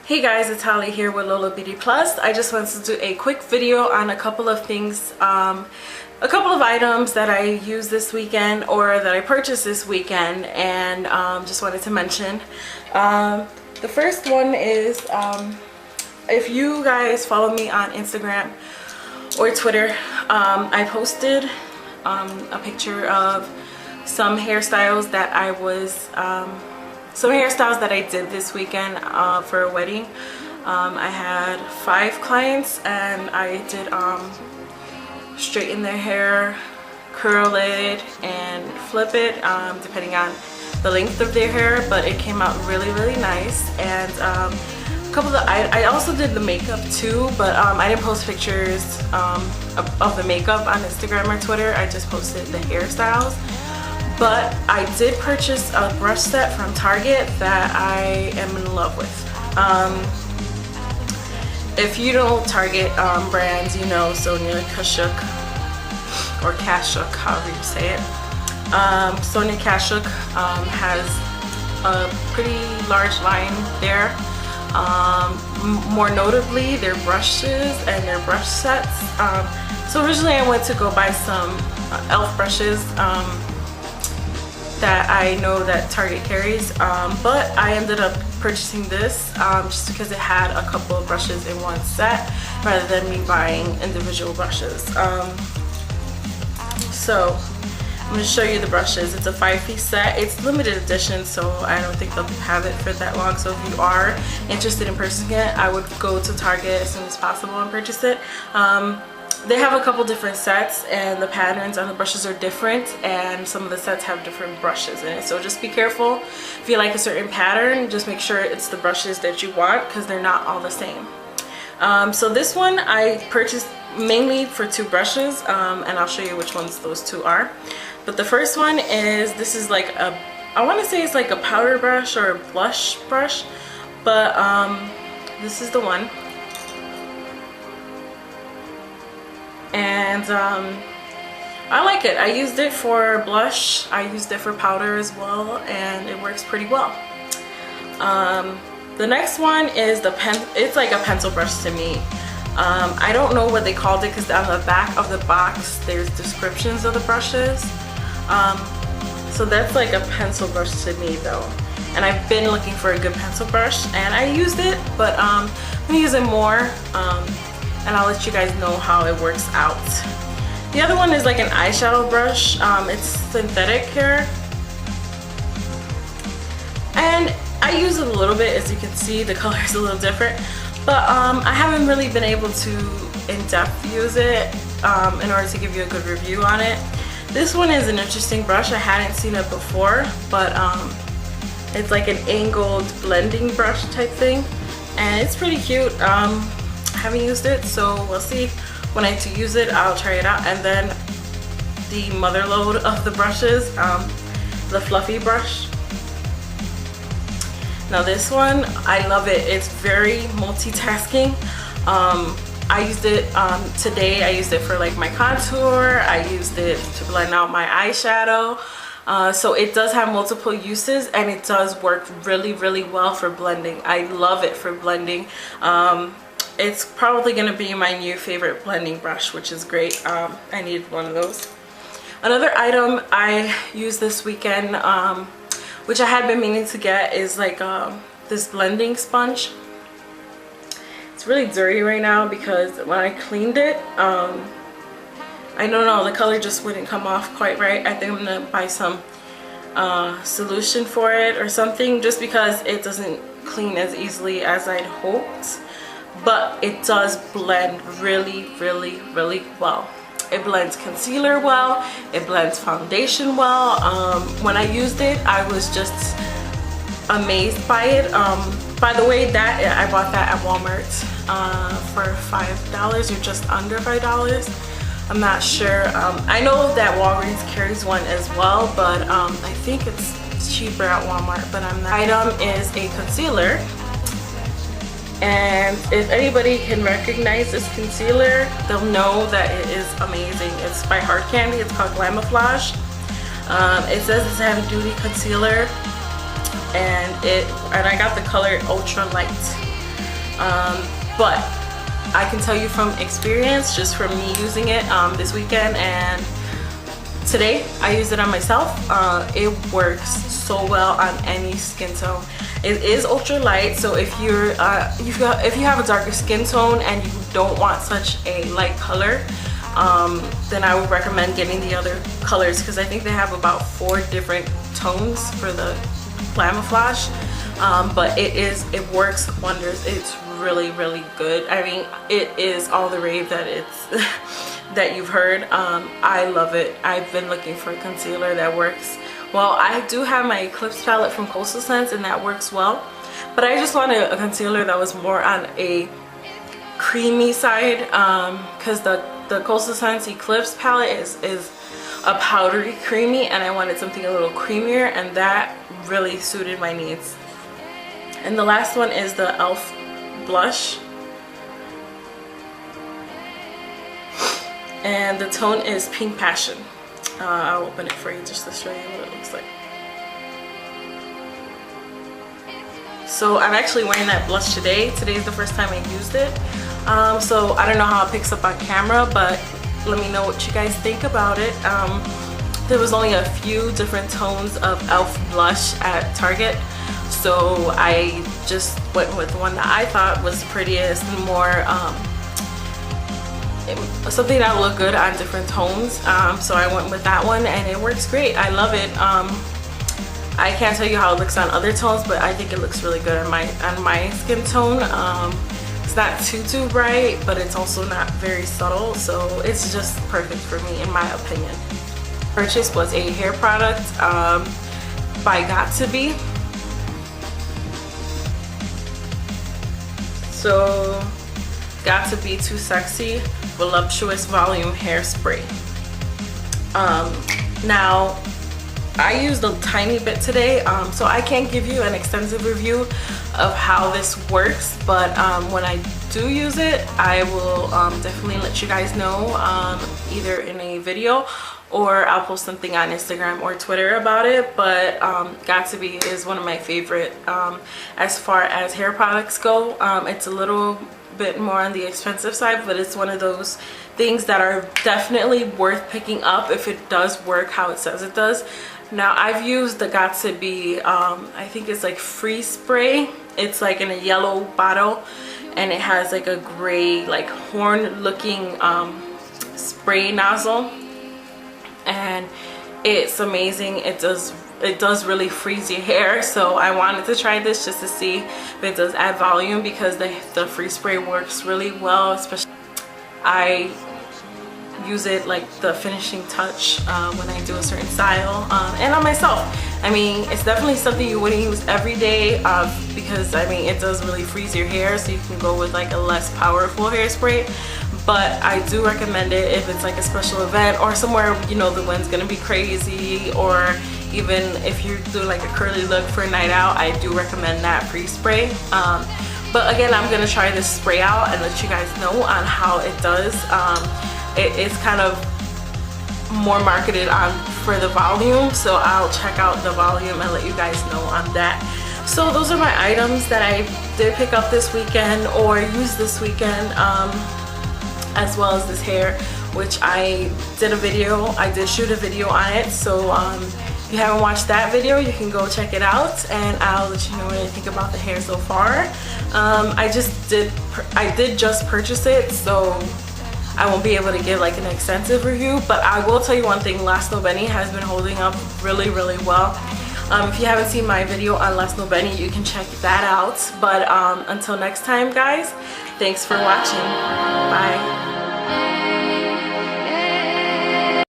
Hey guys, it's Charli here with Lola Beauty Plus. I just wanted to do a quick video on a couple of things, a couple of items that I used this weekend or that I purchased this weekend, and just wanted to mention. The first one is, if you guys follow me on Instagram or Twitter, I posted a picture of some hairstyles that I was did this weekend for a wedding. I had 5 clients and I did straighten their hair, curl it, and flip it depending on the length of their hair, but it came out really nice. And I also did the makeup too, but I didn't post pictures of the makeup on Instagram or Twitter. I just posted the hairstyles. But I did purchase a brush set from Target that I am in love with. If you know Target brands, you know Sonia Kashuk, or Kashuk, however you say it. Sonia Kashuk has a pretty large line there. More notably, their brushes and their brush sets. So originally I went to go buy some e.l.f. brushes that I know that Target carries, but I ended up purchasing this just because it had a couple of brushes in one set rather than me buying individual brushes. So I'm going to show you the brushes. It's a 5-piece set. It's limited edition, so I don't think they'll have it for that long. So if you are interested in purchasing it, I would go to Target as soon as possible and purchase it. They have a couple different sets, and the patterns on the brushes are different, and some of the sets have different brushes in it. So just be careful. If you like a certain pattern, just make sure it's the brushes that you want, because they're not all the same. So this one I purchased mainly for 2 brushes, and I'll show you which ones those 2 are. But the first one is, this is like a, I want to say it's like a powder brush or a blush brush, but this is the one. And I like it. I used it for blush, I used it for powder as well, and it works pretty well. The next one is the pen. It's like a pencil brush to me. I don't know what they called it because on the back of the box there's descriptions of the brushes. So that's like a pencil brush to me though. And I've been looking for a good pencil brush, and I used it, but I'm gonna use it more. And I'll let you guys know how it works out. The other one is like an eyeshadow brush. It's synthetic hair, and I use it a little bit. As you can see, the color is a little different, but I haven't really been able to in-depth use it in order to give you a good review on it. This one is an interesting brush. I hadn't seen it before, but it's like an angled blending brush type thing, and it's pretty cute. I haven't used it, so we'll see. When I do use it, I'll try it out. And then the mother load of the brushes, the fluffy brush. Now this one, I love it. It's very multitasking. I used it today. I used it for like my contour. I used it to blend out my eyeshadow. So it does have multiple uses, and it does work really well for blending. I love it for blending. It's probably going to be my new favorite blending brush, which is great. I needed one of those. Another item I used this weekend, which I had been meaning to get, is like this blending sponge. It's really dirty right now because when I cleaned it, I don't know, the color just wouldn't come off quite right. I think I'm going to buy some solution for it or something, just because it doesn't clean as easily as I'd hoped. But it does blend really well. It blends concealer well, it blends foundation well. When I used it, I was just amazed by it. By the way, that I bought that at Walmart for $5 or just under $5. I'm not sure. I know that Walgreens carries one as well, but I think it's cheaper at Walmart, but I'm not. Item is a concealer. And if anybody can recognize this concealer, they'll know that it is amazing. It's by Hard Candy. It's called Glamoflauge. It says it's a heavy duty concealer, and I got the color Ultra Light. but I can tell you from experience, just from me using it this weekend and today, I used it on myself. It works so well on any skin tone. It is ultra light, so if you're if you have a darker skin tone and you don't want such a light color, then I would recommend getting the other colors, because I think they have about 4 different tones for the Glamoflauge. But it works wonders. It's really good. I mean, it is all the rave that it's that you've heard. I love it. I've been looking for a concealer that works well. I do have my Eclipse palette from Coastal Scents, and that works well, but I just wanted a concealer that was more on a creamy side, because the Coastal Scents Eclipse palette is a powdery creamy, and I wanted something a little creamier, and that really suited my needs. And the last one is the e.l.f. blush, and the tone is Pink Passion. I'll open it for you just to show you what it looks like. So I'm actually wearing that blush today. Today is the first time I used it. So I don't know how it picks up on camera, but let me know what you guys think about it. There was only a few different tones of e.l.f. blush at Target, so I just went with the one that I thought was prettiest and more something that would look good on different tones. So I went with that one, and it works great. I love it. I can't tell you how it looks on other tones, but I think it looks really good on my skin tone. It's not too bright, but it's also not very subtle, so it's just perfect for me in my opinion. Purchase was a hair product by GOT2B. So GOT2B Too Sexy Voluptuous Volume Hairspray. Now I used a tiny bit today, so I can't give you an extensive review of how this works, but when I do use it, I will definitely let you guys know, either in a video or I'll post something on Instagram or Twitter about it. But GOT2B is one of my favorite as far as hair products go. It's a little bit more on the expensive side, but it's one of those things that are definitely worth picking up if it does work how it says it does. Now I've used the GOT2B, I think it's like Free Spray. It's like in a yellow bottle, and it has like a gray, like horn looking spray nozzle, and it's amazing. It does really freeze your hair, so I wanted to try this just to see if it does add volume, because the Free Spray works really well. Especially I use it like the finishing touch when I do a certain style, and on myself. I mean, it's definitely something you wouldn't use every day, because I mean, it does really freeze your hair, so you can go with like a less powerful hairspray. But I do recommend it if it's like a special event or somewhere, you know, the wind's gonna be crazy, or even if you're doing like a curly look for a night out, I do recommend that Free Spray. But again, I'm gonna try this spray out and let you guys know on how it does. It's kind of more marketed on for the volume, so I'll check out the volume and let you guys know on that. So those are my items that I did pick up this weekend or use this weekend, as well as this hair, which I did shoot a video on it. So if you haven't watched that video, you can go check it out, and I'll let you know what I think about the hair so far. I did just purchase it, so I won't be able to give like an extensive review, but I will tell you one thing: Last No Benny has been holding up really well. If you haven't seen my video on Last No Benny, you can check that out. But until next time, guys, thanks for watching. Bye.